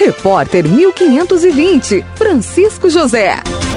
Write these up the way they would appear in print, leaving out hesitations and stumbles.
Repórter 1520, Francisco José.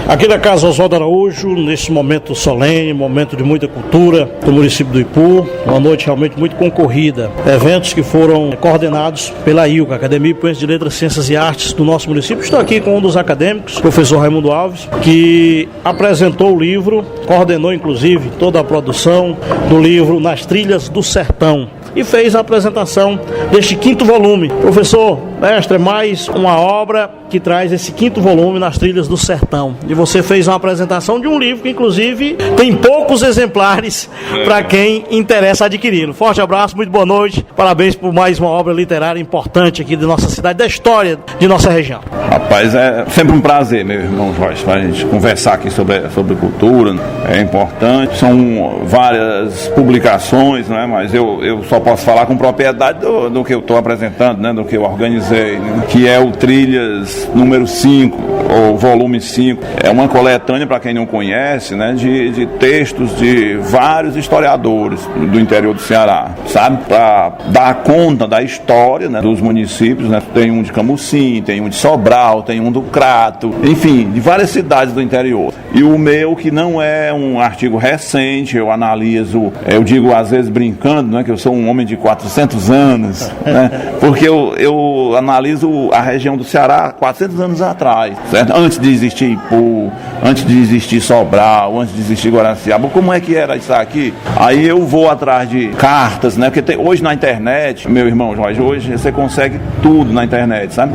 Aqui da Casa Oswaldo Araújo, nesse momento solene, momento de muita cultura do município do Ipu, uma noite realmente muito concorrida. Eventos que foram coordenados pela IUCA, Academia Ipuense de Letras, Ciências e Artes do nosso município. Estou aqui com um dos acadêmicos, professor Raimundo Alves, que apresentou o livro, coordenou inclusive toda a produção do livro Nas Trilhas do Sertão e fez a apresentação deste 5º volume. Professor, mestre, é mais uma obra que traz esse 5º volume, Nas Trilhas do Sertão. E você fez uma apresentação de um livro que, inclusive, tem poucos exemplares para quem interessa adquiri-lo. Forte abraço, muito boa noite. Parabéns por mais uma obra literária importante aqui da nossa cidade, da história de nossa região. Rapaz, é sempre um prazer, meu irmão Jorge, para a gente conversar aqui sobre cultura. É importante. São várias publicações, né? Mas eu só posso falar com propriedade do que eu estou apresentando, né? Do que eu organizei, né? Que é o Trilhas número 5, ou volume 5. É uma coletânea, para quem não conhece, né? De textos de vários historiadores do interior do Ceará, sabe? Para dar conta da história, né? Dos municípios, né? Tem um de Camusim, tem um de Sobral, tem um do Crato, enfim, de várias cidades do interior. E o meu, que não é um artigo recente, eu analiso, eu digo às vezes brincando, né? Que eu sou um homem de 400 anos, né? Porque eu analiso a região do Ceará 400 anos atrás, certo? Antes de existir Ipu, antes de existir Sobral, antes de existir Guaraciaba, como é que era isso aqui? Aí eu vou atrás de cartas, né? Porque hoje na internet, meu irmão Jorge, hoje você consegue tudo na internet, sabe?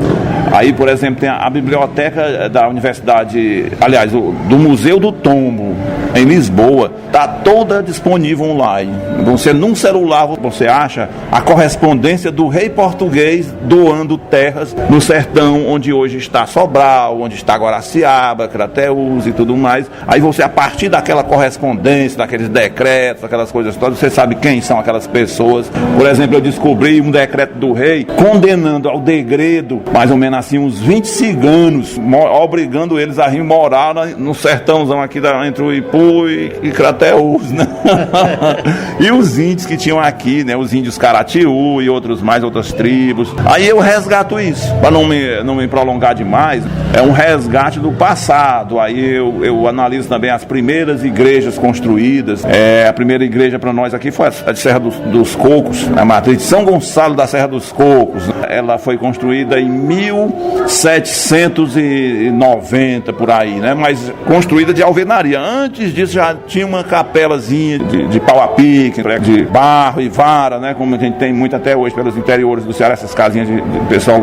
Aí, por exemplo, tem a biblioteca da Universidade, aliás, do Museu do Tombo, em Lisboa, está toda disponível online. Você, num celular, você acha a correspondência do rei português doando terras no sertão, onde hoje está Sobral, onde está Guaraciaba, Crateús e tudo mais. Aí você, a partir daquela correspondência, daqueles decretos, aquelas coisas todas, você sabe quem são aquelas pessoas. Por exemplo, eu descobri um decreto do rei condenando ao degredo, mais ou menos assim, uns 20 ciganos, obrigando eles a morar no sertãozão aqui entre o Ipu e Crateús, né? E os índios que tinham aqui, né? Os índios Caratiú e outras tribos. Aí eu resgato isso, para não me prolongar demais. É um resgate do passado. Aí eu analiso também as primeiras igrejas construídas. A primeira igreja para nós aqui foi a de Serra dos Cocos, a matriz de São Gonçalo da Serra dos Cocos. Ela foi construída em 1790, por aí, né? Mas construída de alvenaria. Antes disso já tinha uma capelazinha de pau a pique, de barro e vara, né? Como a gente tem muito até hoje pelos interiores do Ceará, essas casinhas de pessoal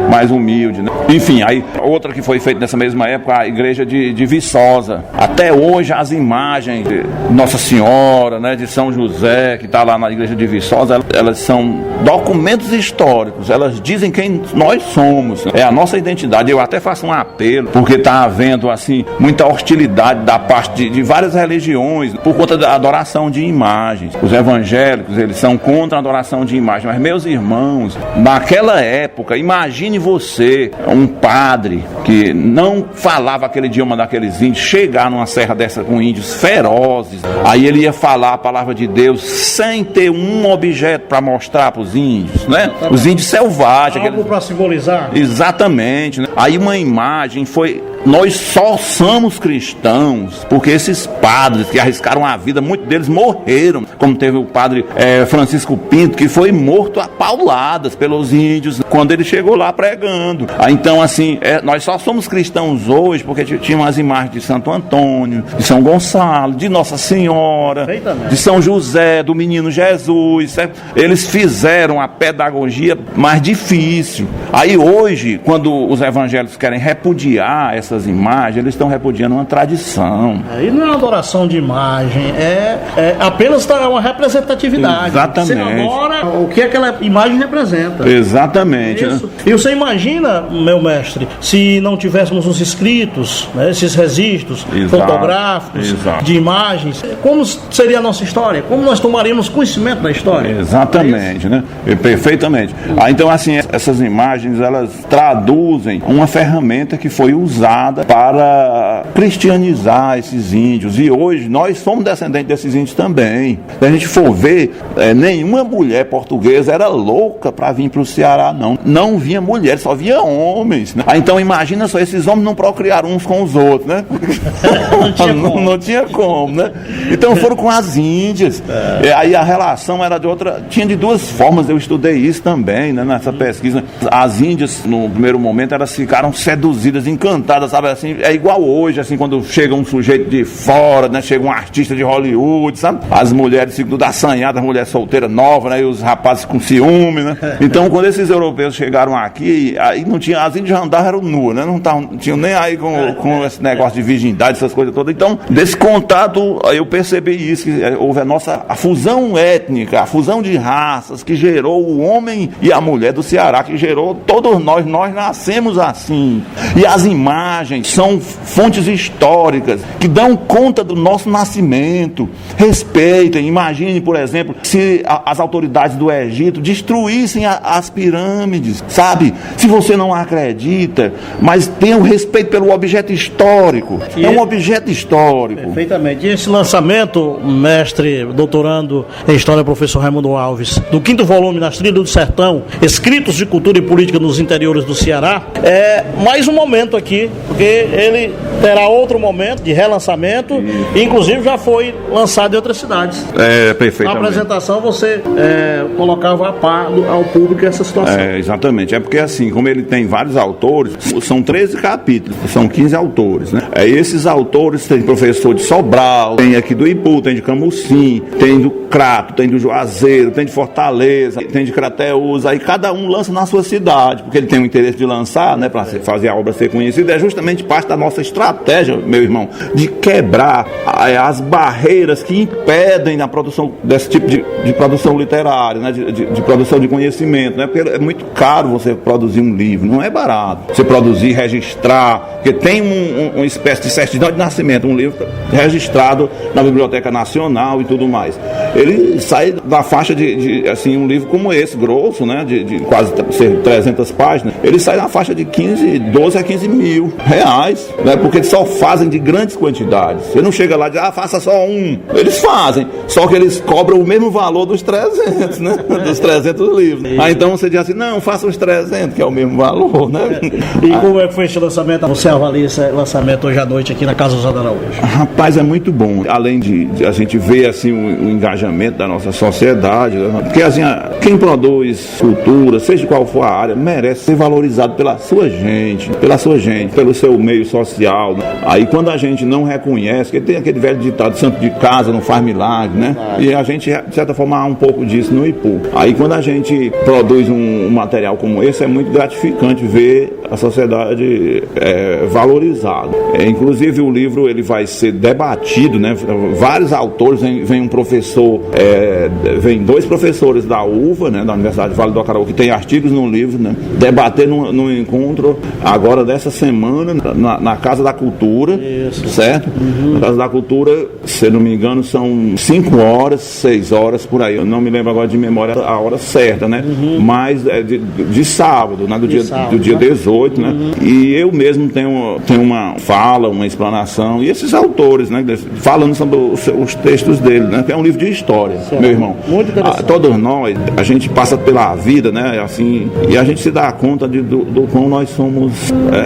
mais humilde, né? Enfim, aí outra que foi feita nessa mesma época, a igreja de Viçosa. Até hoje as imagens de Nossa Senhora, né? De São José, que está lá na igreja de Viçosa, elas são documentos históricos, elas dizem quem nós somos, é a nossa identidade. Eu até faço um apelo, porque está havendo assim muita hostilidade da parte de várias religiões por conta da adoração de imagens. Os evangélicos, eles são contra a adoração de imagens, mas meus irmãos, naquela época, imagine você, um padre que não falava aquele idioma daqueles índios, chegar numa serra dessa com índios ferozes, aí ele ia falar a palavra de Deus sem ter um objeto para mostrar para os índios, né? Os índios selvagens. Algo para simbolizar. Exatamente, né? Aí uma imagem foi... Nós só somos cristãos porque esses padres que arriscaram a vida, muitos deles morreram, como teve o padre Francisco Pinto, que foi morto a pauladas pelos índios quando ele chegou lá pregando. Então, assim, nós só somos cristãos hoje porque tinham as imagens de Santo Antônio, de São Gonçalo, de Nossa Senhora, de São José, do Menino Jesus, certo? Eles fizeram a pedagogia mais difícil. Aí hoje, quando os evangélicos querem repudiar essas imagens, eles estão repudiando uma tradição. Aí não é uma adoração de imagem, é apenas uma representatividade. Exatamente. Você adora o que aquela imagem representa. Exatamente. Isso. Né? E você imagina, meu mestre, se não tivéssemos os escritos, né, esses registros fotográficos, de imagens, como seria a nossa história? Como nós tomaríamos conhecimento da história? Exatamente, né? Perfeitamente. Então, assim, essas imagens, elas traduzem uma ferramenta que foi usada usada para cristianizar esses índios. E hoje nós somos descendentes desses índios também. Se a gente for ver, nenhuma mulher portuguesa era louca para vir para o Ceará, não. Não vinha mulher, só via homens, né? Então imagina só, esses homens não procriaram uns com os outros, né? Não tinha como, né? Então foram com as índias. Aí a relação era de outra, tinha de duas formas. Eu estudei isso também, né, nessa pesquisa. As índias, no primeiro momento, elas ficaram seduzidas, encantadas, sabe, assim, é igual hoje, assim, quando chega um sujeito de fora, né, chega um artista de Hollywood, sabe, as mulheres ficam tudo assanhadas, as mulheres solteiras novas, né, e os rapazes com ciúme, né, então quando esses europeus chegaram aqui, aí não tinha, as índias andavam, eram nuas, né, não tinham nem aí com esse negócio de virgindade, essas coisas todas. Então, desse contato, eu percebi isso, que houve a fusão étnica, a fusão de raças, que gerou o homem e a mulher do Ceará, que gerou todos nós nascemos assim. E as imagens são fontes históricas que dão conta do nosso nascimento. Respeitem, imagine, por exemplo, se as autoridades do Egito destruíssem as pirâmides, sabe? Se você não acredita, mas tenha o respeito pelo objeto histórico. É um objeto histórico. Perfeitamente. E esse lançamento, mestre, doutorando em História, professor Raimundo Alves, do 5º volume, Nas Trilhas do Sertão, Escritos de Cultura e Política nos Interiores do Ceará, é mais um momento aqui, porque ele terá outro momento de relançamento, e inclusive já foi lançado em outras cidades. Perfeitamente. Na apresentação você colocava a par ao público essa situação. Exatamente. É porque assim, como ele tem vários autores, são 13 capítulos, são 15 autores, né? Esses autores, tem professor de Sobral, tem aqui do Ipu, tem de Camusim, tem do Crato, tem do Juazeiro, tem de Fortaleza, tem de Crateús, aí cada um lança na sua cidade, porque ele tem o interesse de lançar, né, para fazer a obra ser conhecida. É justamente parte da nossa estratégia, meu irmão, de quebrar as barreiras que impedem a produção desse tipo de produção literária, né, de produção de conhecimento, né, porque é muito caro você produzir um livro, não é barato. Você produzir, registrar, porque tem uma espécie de certidão de nascimento, um livro registrado na Biblioteca Nacional e tudo mais. Ele sai da faixa de assim, um livro como esse, grosso, né, de quase 300 páginas, ele sai na faixa de 12 a 15 mil reais, né, porque eles só fazem de grandes quantidades. Você não chega lá e diz, faça só um. Eles fazem, só que eles cobram o mesmo valor dos 300, né, dos 300 livros. Então você diz assim, não, faça os 300, que é o mesmo valor, né. E como é que foi esse lançamento? Você avalia esse lançamento hoje à noite aqui na Casa Oswaldo Araújo? Rapaz, é muito bom. Além de a gente ver assim o engajamento da nossa sociedade, né? Porque assim, quem produz cultura, seja qual for a área, merece ser valorizado pela sua gente, pelo seu meio social, né? Aí quando a gente não reconhece, que tem aquele velho ditado, santo de casa não faz milagre, né? E a gente, de certa forma, há um pouco disso no Ipu. Aí quando a gente produz um material como esse, é muito gratificante ver a sociedade valorizada. Inclusive o livro ele vai ser debatido, né? Vários autores, vem um professor, vem 2 professores da UVA, né? Da Universidade Vale do Acaraú, que tem artigos no livro, né? Debater num encontro agora dessa semana na Casa da Cultura. Isso. Certo? Na Casa da Cultura, se não me engano, são 5 horas, 6 horas por aí. Eu não me lembro agora de memória a hora certa, né? Mas é de sábado, né? Do dia 18, né? E eu mesmo tenho uma fala, uma explanação, e esses autores, né? Falando sobre os textos dele, né? Que é um livro de história, certo. Meu irmão. Muito interessante. Todos nós, a gente passa pela vida, né? Assim, e a gente se dá conta do quão nós somos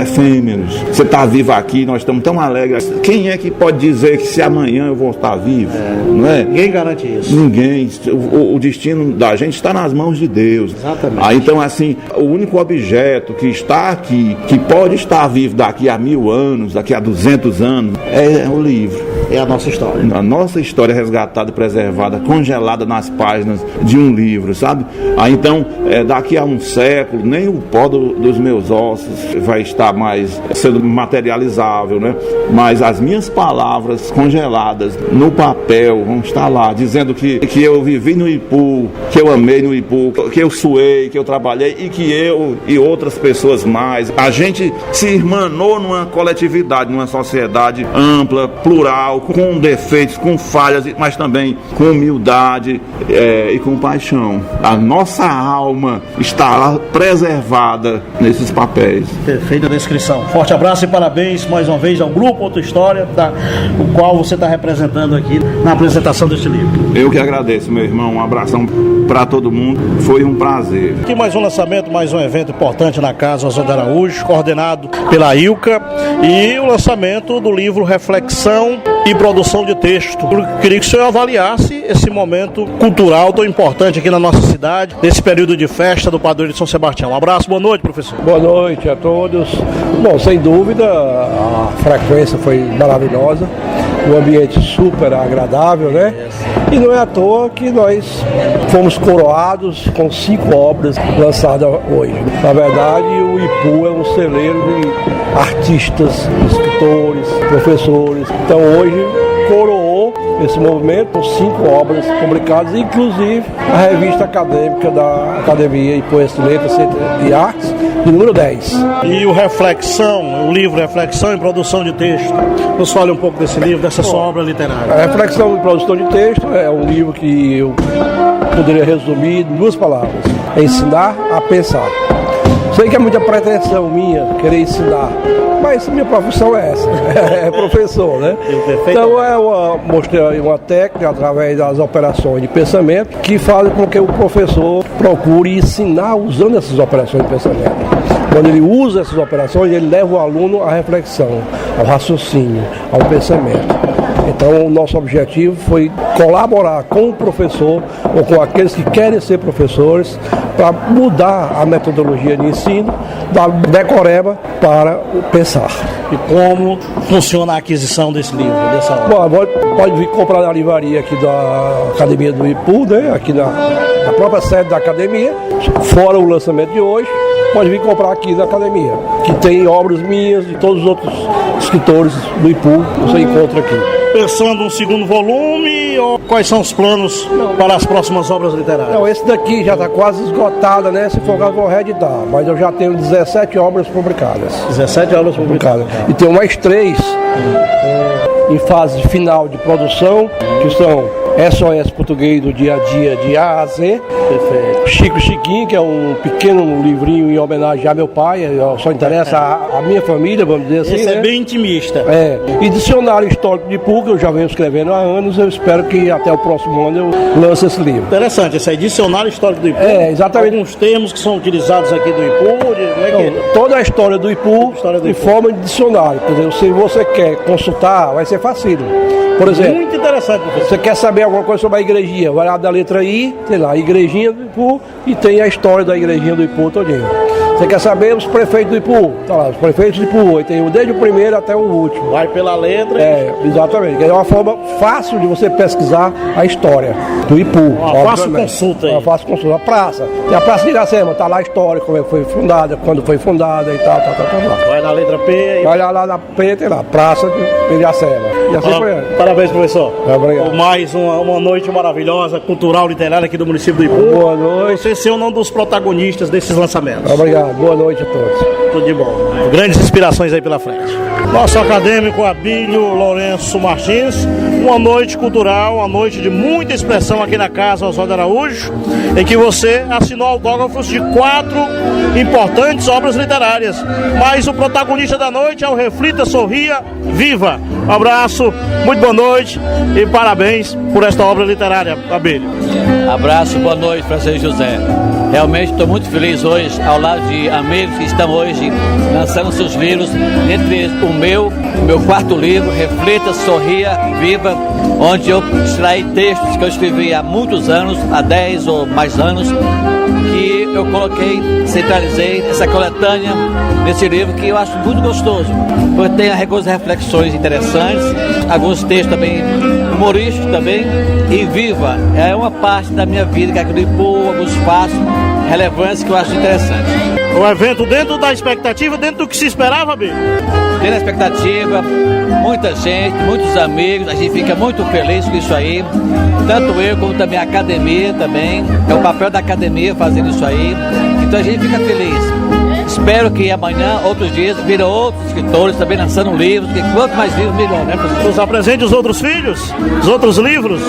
efêmeros. Você está vivo aqui, nós estamos tão alegres. Quem é que pode dizer que se amanhã eu vou estar vivo? Não é? Ninguém garante isso. Ninguém. O destino da gente está nas mãos de Deus. Exatamente. Então, assim, o único objeto que está aqui, que pode estar vivo daqui a 1000 anos, daqui a 200 anos, é o livro. É a nossa história. A nossa história resgatada, preservada, congelada nas páginas de um livro, sabe? Então, daqui a um século, nem o pó dos meus ossos vai estar mais sendo materializável, né? Mas as minhas palavras congeladas no papel vão estar lá, dizendo que eu vivi no Ipu, que eu amei no Ipu, que eu suei, que eu trabalhei e que eu e outras pessoas mais. A gente se irmanou numa coletividade, numa sociedade ampla, plural, profissional, com defeitos, com falhas, mas também com humildade e com paixão. A nossa alma está preservada nesses papéis. Perfeita descrição. Forte abraço e parabéns mais uma vez ao Grupo Outra História, o qual você está representando aqui na apresentação deste livro. Eu que agradeço, meu irmão. Um abração para todo mundo. Foi um prazer. Aqui mais um lançamento, mais um evento importante na Casa Oswaldo Araújo, coordenado pela Ilka, e o lançamento do livro Reflexão e Produção de Texto. Eu queria que o senhor avaliasse esse momento cultural tão importante aqui na nossa cidade, nesse período de festa do Padroeiro de São Sebastião. Um abraço, boa noite, professor. Boa noite a todos. Bom, sem dúvida, a frequência foi maravilhosa, um ambiente super agradável, né? E não é à toa que nós fomos coroados com 5 obras lançadas hoje. Na verdade, o IPU é um celeiro de artistas, escritores, professores. Então hoje coroou esse movimento com 5 obras publicadas, inclusive a revista acadêmica da Academia de Poesia, Letras e Artes, de número 10. E o Reflexão, o livro Reflexão e Produção de Texto, nos fale um pouco desse livro, dessa sua obra literária. A Reflexão e Produção de Texto é um livro que eu poderia resumir em 2 palavras: ensinar a pensar. Sei que é muita pretensão minha querer ensinar, mas minha profissão é essa, é professor, né? Então mostrei uma técnica através das operações de pensamento que fazem com que o professor procure ensinar usando essas operações de pensamento. Quando ele usa essas operações, ele leva o aluno à reflexão, ao raciocínio, ao pensamento. Então, o nosso objetivo foi colaborar com o professor ou com aqueles que querem ser professores para mudar a metodologia de ensino da decoreba para o pensar. E como funciona a aquisição desse livro, dessa obra? Bom, pode vir comprar na livraria aqui da Academia do IPU, né? Aqui na própria sede da Academia, fora o lançamento de hoje. Pode vir comprar aqui na Academia, que tem obras minhas e todos os outros escritores do IPU que você encontra aqui. Pensando um segundo volume, ou quais são os planos para as próximas obras literárias? Não, esse daqui já está quase esgotado, né? Se for eu vou reeditar, mas eu já tenho 17 obras publicadas. 17 obras publicadas. E tenho mais 3 em fase final de produção, que são SOS Português do Dia a Dia, de A a Z. Perfeito. Chico Chiquinho, que é um pequeno livrinho em homenagem a meu pai, só interessa a minha família, vamos dizer assim. Esse né? é bem intimista. E Dicionário Histórico de IPU, que eu já venho escrevendo há anos, eu espero que até o próximo ano eu lance esse livro. Interessante, esse aí, Dicionário Histórico do IPU. Exatamente. Alguns termos que são utilizados aqui do IPU, toda a história do IPU em forma de dicionário. Entendeu? Se você quer consultar, vai ser facílil. Por exemplo, muito interessante, professor. Você quer saber alguma coisa sobre a igrejinha, vai lá da letra I, tem lá, a igrejinha do IPU, e tem a história da igrejinha do IPU todinho. Você quer saber os prefeitos do IPU? Tá lá, os prefeitos do IPU, aí tem desde o primeiro até o último. Vai pela letra. Exatamente. É uma forma fácil de você pesquisar a história do IPU. Uma fácil consulta aí. Uma fácil consulta. A praça. Tem a Praça de Iracema, tá lá a história, como é que foi fundada, quando foi fundada e tal. Vai na letra P. Vai lá na P, tem lá, Praça de Iracema. E assim foi. Parabéns, professor. Obrigado. Mais uma noite maravilhosa, cultural, literária aqui do município do IPU. Boa noite. Você ser um dos protagonistas desses lançamentos. Obrigado. Boa noite a todos. Tudo de bom. Grandes inspirações aí pela frente. Nosso acadêmico Abílio Lourenço Martins, uma noite cultural, uma noite de muita expressão aqui na Casa Oswaldo Araújo, em que você assinou autógrafos de 4 importantes obras literárias. Mas o protagonista da noite é o Reflita, Sorria, Viva. Um abraço, muito boa noite e parabéns por esta obra literária, Abílio. Abraço, boa noite, Francisco José. Realmente estou muito feliz hoje, ao lado de amigos que estão hoje lançando seus livros, entre eles o meu 4º livro, Reflita, Sorria, Viva, onde eu extraí textos que eu escrevi há muitos anos, há 10 ou mais anos, que eu coloquei, centralizei essa coletânea nesse livro que eu acho muito gostoso, porque tem algumas reflexões interessantes, alguns textos também humorísticos também, e Viva é uma parte da minha vida que aqui no IPU, alguns passos relevantes que eu acho interessante. O evento dentro da expectativa, dentro do que se esperava, Bíblia? Dentro da expectativa, muita gente, muitos amigos, a gente fica muito feliz com isso aí, tanto eu como também a academia também, é o papel da academia fazendo isso aí, então a gente fica feliz. Espero que amanhã, outros dias, virão outros escritores também lançando livros, porque quanto mais livros, melhor, né, professor? Nos apresente os outros filhos, os outros livros.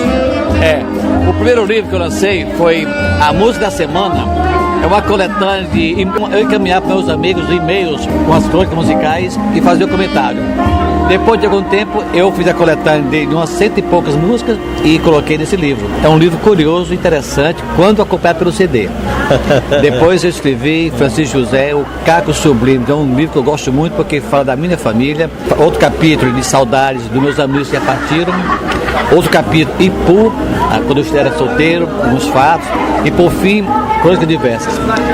O primeiro livro que eu lancei foi A Música da Semana. É uma coletânea de eu encaminhar para meus amigos e-mails com as crônicas musicais e fazer o comentário. Depois de algum tempo, eu fiz a coletânea de umas 100 e poucas músicas e coloquei nesse livro. É um livro curioso, interessante, quando acompanhado pelo CD. Depois eu escrevi Francisco José, o Caco Sublime, que é um livro que eu gosto muito porque fala da minha família. Outro capítulo de saudades dos meus amigos que já partiram. Outro capítulo, Ipu, quando eu era solteiro, alguns fatos. E por fim, crônicas diversas.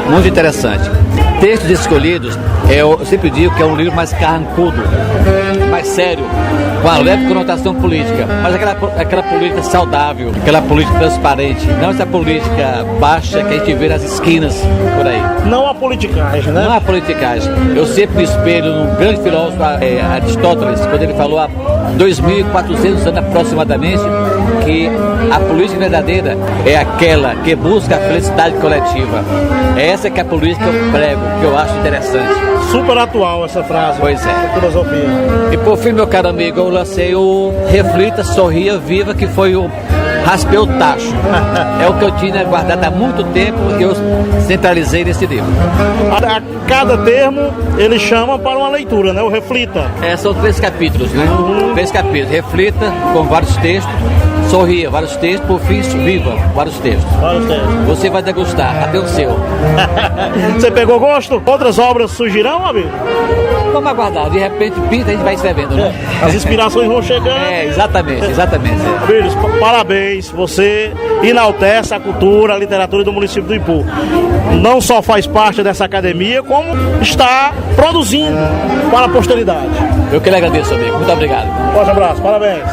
Muito interessante. Textos escolhidos, eu sempre digo que é um livro mais carrancudo, mais sério, com uma leve conotação política, mas aquela política saudável, aquela política transparente, não essa política baixa que a gente vê nas esquinas por aí. Não a politicagem, né? Não a politicagem. Eu sempre me espelho num grande filósofo, Aristóteles, quando ele falou há 2.400 anos aproximadamente, que a política verdadeira é aquela que busca a felicidade coletiva. Essa que é a política que eu prego, que eu acho interessante. Super atual essa frase. Pois é. Essa filosofia. E por fim, meu caro amigo, eu lancei o Reflita, Sorria, Viva, que foi o Raspei o Tacho. É o que eu tinha guardado há muito tempo e eu centralizei nesse livro. A cada termo ele chama para uma leitura, né? O Reflita. São 3 capítulos, né? 3 capítulos. Reflita, com vários textos. Sorria, vários textos. Por fim, Viva, vários textos. Vários textos. Você vai degustar, até o seu. Você pegou gosto? Outras obras surgirão, amigo? Vamos aguardar. De repente, pinta, a gente vai escrevendo, né? As inspirações vão chegando. Exatamente. Filhos, parabéns. Você enaltece a cultura, a literatura do município do Ipu. Não só faz parte dessa academia, como está produzindo para a posteridade. Eu que lhe agradeço, amigo. Muito obrigado. Forte abraço, parabéns.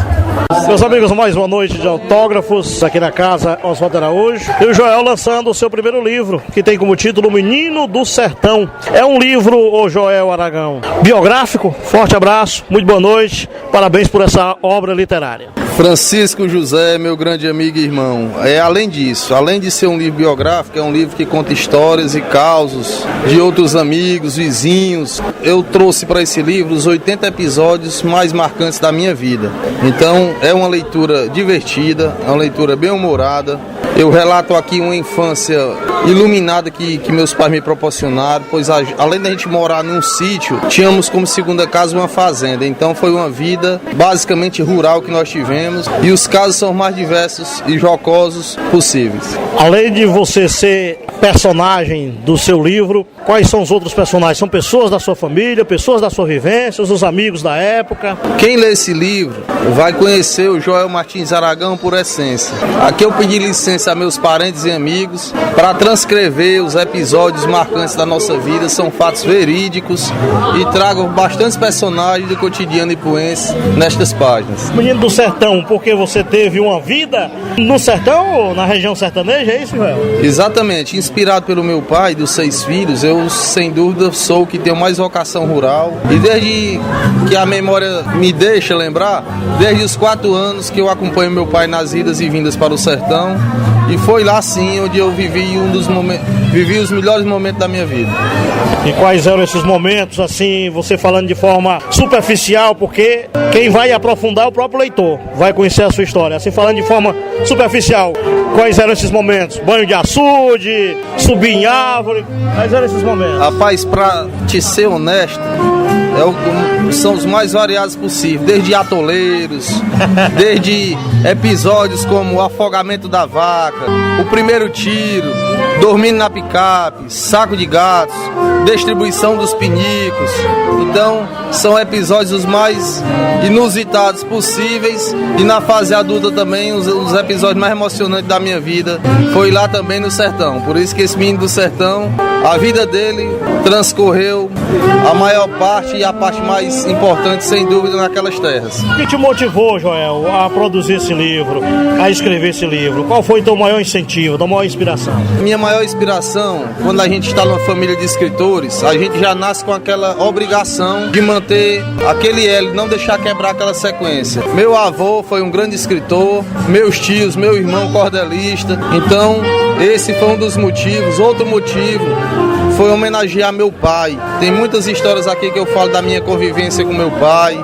Meus amigos, mais uma noite de autógrafos aqui na casa Oswaldo Araújo. E o Joel lançando o seu primeiro livro, que tem como título Menino do Sertão. É um livro, ô Joel Aragão, biográfico. Forte abraço, muito boa noite. Parabéns por essa obra literária. Francisco José, meu grande amigo e irmão. Além disso, além de ser um livro biográfico, é um livro que conta histórias e causos de outros amigos, vizinhos. Eu trouxe para esse livro os 80 episódios mais marcantes da minha vida. Então, é uma leitura divertida, é uma leitura bem-humorada. Eu relato aqui uma infância iluminada que meus pais me proporcionaram, pois além da gente morar num sítio, tínhamos como segunda casa uma fazenda. Então foi uma vida basicamente rural que nós tivemos e os casos são mais diversos e jocosos possíveis. Além de você ser personagem do seu livro, quais são os outros personagens? São pessoas da sua família, pessoas da sua vivência, os amigos da época? Quem lê esse livro vai conhecer o Joel Martins Aragão por essência. Aqui eu pedi licença a meus parentes e amigos para transcrever os episódios marcantes da nossa vida. São fatos verídicos e trago bastantes personagens do cotidiano ipuense nestas páginas. Menino do Sertão, porque você teve uma vida no sertão ou na região sertaneja, é isso, Joel? Exatamente. Inspirado pelo meu pai, dos 6 filhos, eu sem dúvida sou o que tenho mais vocação rural. E desde que a memória me deixa lembrar, desde os 4 anos que eu acompanho meu pai nas idas e vindas para o sertão. E foi lá sim onde eu vivi os melhores momentos da minha vida. E quais eram esses momentos, assim, você falando de forma superficial, porque quem vai aprofundar é o próprio leitor, vai conhecer a sua história. Assim, falando de forma superficial, quais eram esses momentos? Banho de açude, subir em árvore, quais eram esses momentos? Rapaz, pra te ser honesto, são os mais variados possíveis, desde atoleiros, desde episódios como o afogamento da vaca, o primeiro tiro, dormindo na picape, saco de gatos, distribuição dos pinicos. Então, são episódios os mais inusitados possíveis e na fase adulta também os episódios mais emocionantes da minha vida foi lá também no sertão. Por isso que esse menino do sertão, a vida dele transcorreu a maior parte e a parte mais importante, sem dúvida, naquelas terras. O que te motivou, Joel, a produzir esse livro, a escrever esse livro? Qual foi o teu maior incentivo, tua maior inspiração? Minha maior inspiração, quando a gente está numa família de escritores, a gente já nasce com aquela obrigação de manter aquele elo, não deixar quebrar aquela sequência. Meu avô foi um grande escritor, meus tios, meu irmão cordelista, então Esse foi um dos motivos. Outro motivo foi homenagear meu pai. Tem muitas histórias aqui que eu falo da minha convivência com meu pai,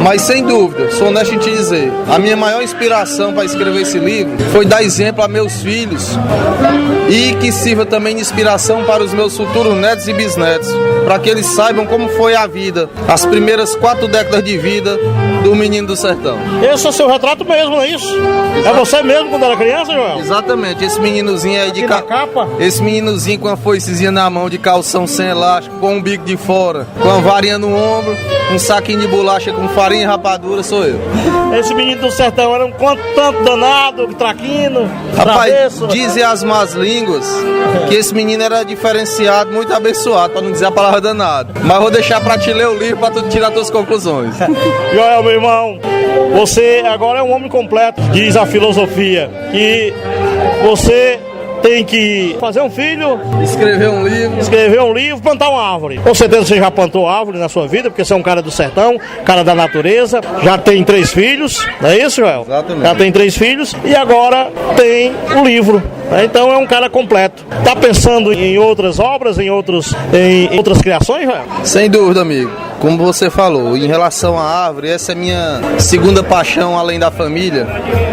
mas sem dúvida, sou honesto em te dizer, a minha maior inspiração para escrever esse livro foi dar exemplo a meus filhos e que sirva também de inspiração para os meus futuros netos e bisnetos, para que eles saibam como foi a vida, as primeiras 4 décadas de vida do menino do sertão. Esse é o seu retrato mesmo, não é isso? É você mesmo quando era criança, Joel? Exatamente, esse meninozinho aí de capa. Esse meninozinho com a foicezinha na mão, de calção sem elástico, com um bico de fora, com a varinha no ombro, um saquinho de bolacha com farinha e rapadura, sou eu. Esse menino do sertão era um tanto danado, traquino, rapaz, travesso. Dizem as más línguas que esse menino era diferenciado, muito abençoado, para não dizer a palavra danado. Mas vou deixar para te ler o livro para tu tirar tuas conclusões. Joel, meu irmão, você agora é um homem completo, diz a filosofia, que você tem que fazer um filho, escrever um livro, plantar uma árvore. Com certeza você já plantou árvore na sua vida, porque você é um cara do sertão, cara da natureza, já tem 3 filhos, não é isso, Joel? Exatamente. Já tem 3 filhos e agora tem o livro. Então é um cara completo. Tá pensando em outras obras, em outras criações, Joel? Sem dúvida, amigo. Como você falou, em relação à árvore, essa é minha segunda paixão, além da família,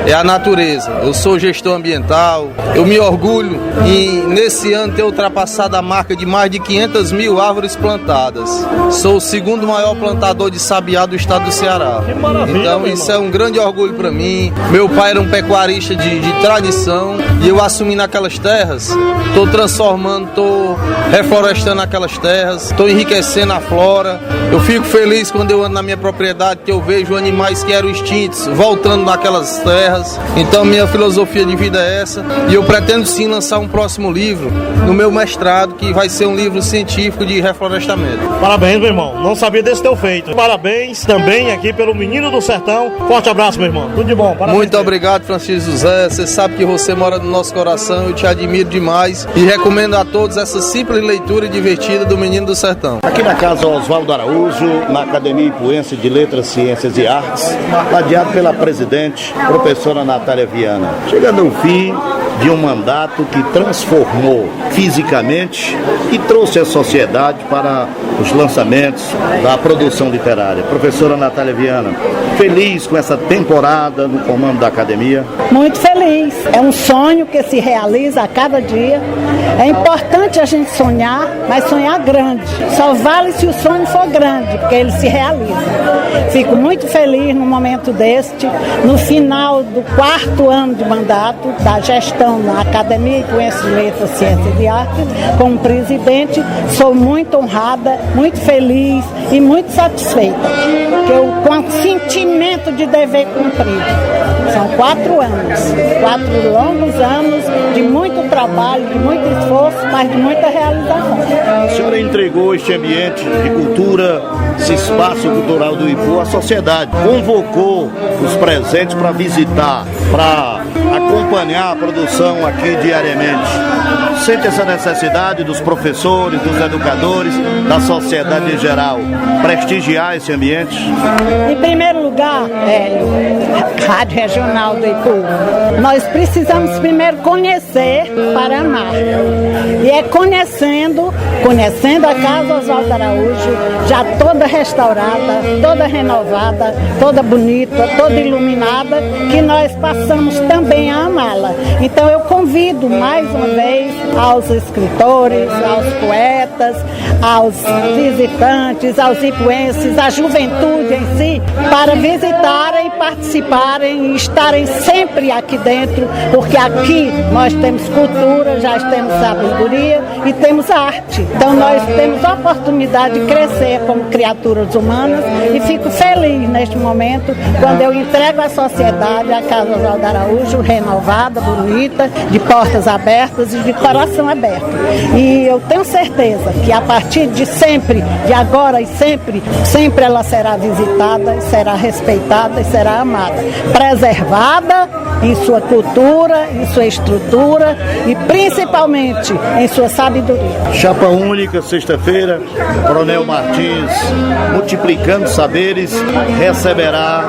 é a natureza. Eu sou gestor ambiental, eu me orgulho em, nesse ano, ter ultrapassado a marca de mais de 500 mil árvores plantadas. Sou o segundo maior plantador de sabiá do estado do Ceará. Que maravilha, então isso é um grande orgulho para mim. Meu pai era um pecuarista de tradição e eu assumi naquelas terras, estou transformando, estou reflorestando aquelas terras, estou enriquecendo a flora. Eu fico feliz quando eu ando na minha propriedade, que eu vejo animais que eram extintos voltando naquelas terras. Então minha filosofia de vida é essa, e eu pretendo sim lançar um próximo livro no meu mestrado, que vai ser um livro científico de reflorestamento. Parabéns, meu irmão, não sabia desse teu feito. Parabéns também aqui pelo Menino do Sertão. Forte abraço, meu irmão, tudo de bom. Parabéns. Muito obrigado, Francisco José, você sabe que você mora no nosso coração, eu te admiro demais e recomendo a todos essa simples leitura divertida do Menino do Sertão. Aqui na Casa Oswaldo Araújo, na Academia Ipuense de Letras, Ciências e Artes, ladeado pela presidente, professora Natália Viana. Chegando ao fim de um mandato que transformou fisicamente e trouxe a sociedade para os lançamentos da produção literária. Professora Natália Viana, feliz com essa temporada no comando da academia? Muito feliz. É um sonho que se realiza a cada dia. É importante a gente sonhar, mas sonhar grande. Só vale se o sonho for grande, porque ele se realiza. Fico muito feliz no momento deste, no final do 4º ano de mandato da gestão na Academia Ipuense de Letras, Ciências e Artes, como presidente. Sou muito honrada, muito feliz e muito satisfeita, com o sentimento de dever cumprido. São 4 anos, 4 longos anos de muito trabalho, de muito esforço, mas de muita realização. A senhora entregou este ambiente de cultura, esse espaço cultural do Ipu à sociedade, convocou os presentes para visitar, para acompanhar a produção aqui diariamente. Sente essa necessidade dos professores, dos educadores, da sociedade em geral, prestigiar esse ambiente? Em primeiro lugar, Rádio Regional do Ipu, nós precisamos primeiro conhecer para amar. E é conhecendo a Casa Oswaldo Araújo, já toda restaurada, toda renovada, toda bonita, toda iluminada, que nós passamos também a amá-la. Então eu convido mais uma vez aos escritores, aos poetas, aos visitantes, aos ipuenses, à juventude em si, para visitarem, participarem e estarem sempre aqui dentro, porque aqui nós temos cultura, já temos sabedoria e temos arte. Então nós temos a oportunidade de crescer como criaturas humanas e fico feliz neste momento quando eu entrego à sociedade a Casa Oswaldo Araújo renovada, bonita, de portas abertas e de coração aberto. E eu tenho certeza que a partir de sempre, de agora e sempre, sempre ela será visitada, será respeitada e será amada, preservada em sua cultura, em sua estrutura e principalmente em sua sabedoria sabedoria. Chapa única, sexta-feira, Coronel Martins, multiplicando saberes, receberá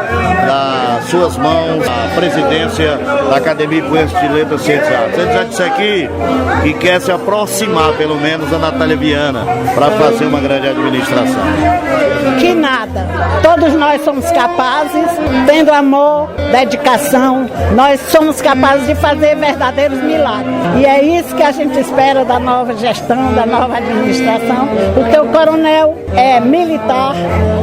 das suas mãos a presidência da Academia Ipuense de Letras, Ciências e Artes. Ele já disse aqui que quer se aproximar, pelo menos, da Natália Viana para fazer uma grande administração. Que nada. Todos nós somos capazes, tendo amor, dedicação, nós somos capazes de fazer verdadeiros milagres. E é isso que a gente espera da nova gestão, da nova administração, porque o coronel é militar,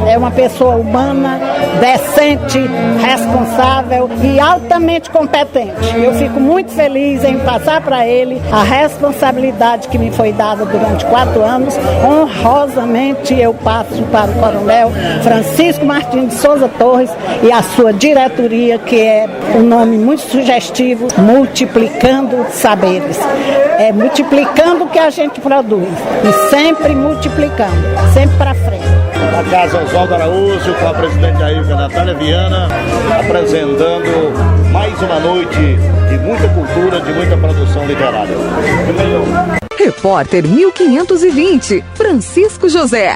é uma pessoa humana, decente, responsável e altamente competente. Eu fico muito feliz em passar para ele a responsabilidade que me foi dada durante 4 anos. Honrosamente eu passo para o coronel Francisco Martins de Souza Torres e a sua diretoria, que é um nome muito sugestivo, multiplicando saberes. É multiplicando o que a gente produz e sempre multiplicando, sempre para frente. A Casa Oswaldo Araújo, com a presidente da IUCA, Natália Viana, apresentando mais uma noite de muita cultura, de muita produção literária. Repórter 1520, Francisco José.